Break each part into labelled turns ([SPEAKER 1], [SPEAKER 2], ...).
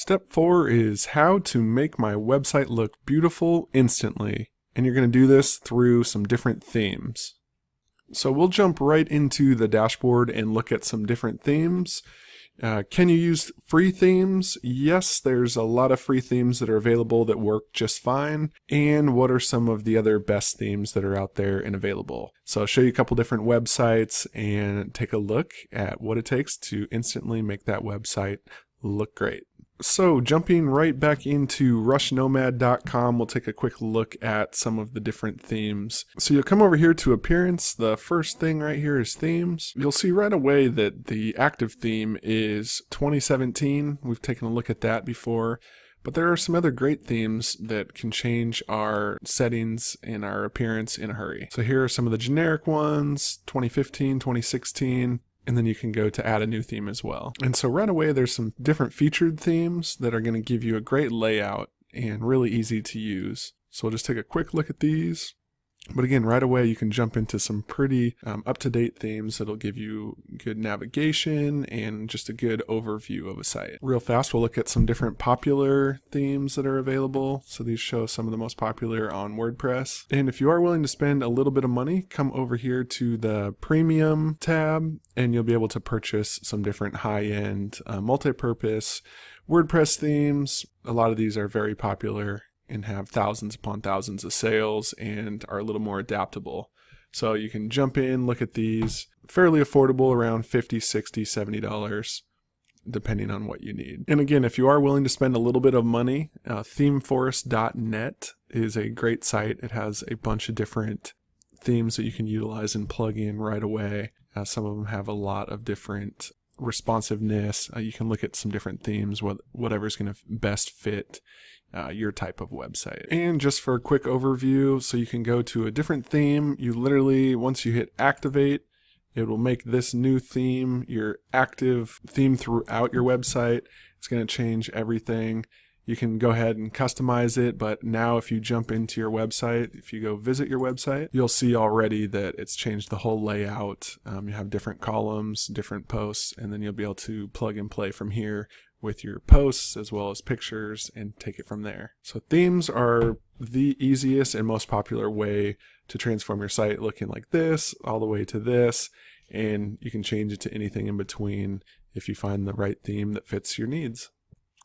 [SPEAKER 1] Step 4 is how to make my website look beautiful instantly. And you're going to do this through some different themes. So we'll jump right into the dashboard and look at some different themes. Can you use free themes? Yes, there's a lot of free themes that are available that work just fine. And what are some of the other best themes that are out there and available? So I'll show you a couple different websites and take a look at what it takes to instantly make that website look great. So jumping right back into rushnomad.com, we'll take a quick look at some of the different themes. So you'll come over here to appearance. The first thing right here is themes. You'll see right away that the active theme is 2017. We've taken a look at that before, but there are some other great themes that can change our settings and our appearance in a hurry. So here are some of the generic ones, 2015, 2016. And then you can go to add a new theme as well. And so right away there's some different featured themes that are going to give you a great layout and really easy to use. So we'll just take a quick look at these. But again, right away you can jump into some pretty up-to-date themes that'll give you good navigation and just a good overview of a site. Real fast, we'll look at some different popular themes that are available. So these show some of the most popular on WordPress. And if you are willing to spend a little bit of money, come over here to the Premium tab and you'll be able to purchase some different high-end multi-purpose WordPress themes. A lot of these are very popular and have thousands upon thousands of sales and are a little more adaptable. So you can jump in, look at these, fairly affordable, around $50, $60, $70, depending on what you need. And again, if you are willing to spend a little bit of money, themeforest.net is a great site. It has a bunch of different themes that you can utilize and plug in right away. Some of them have a lot of different responsiveness. You can look at some different themes, whatever's going to best fit your type of website. And just for a quick overview, so you can go to a different theme. You literally, once you hit activate, it will make this new theme your active theme throughout your website. It's going to change everything. You can go ahead and customize it, but now if you jump into your website, if you go visit your website, you'll see already that it's changed the whole layout. You have different columns, different posts, and then you'll be able to plug and play from here with your posts as well as pictures and take it from there. So themes are the easiest and most popular way to transform your site, looking like this all the way to this, and you can change it to anything in between if you find the right theme that fits your needs.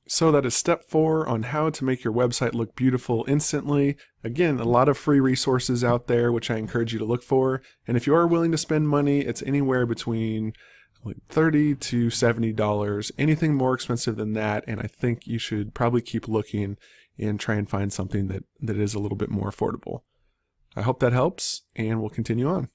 [SPEAKER 1] So that is step 4 on how to make your website look beautiful instantly. Again, a lot of free resources out there, which I encourage you to look for. And if you are willing to spend money, it's anywhere between like $30 to $70. Anything more expensive than that, and I think you should probably keep looking and try and find something that is a little bit more affordable. I hope that helps, and we'll continue on.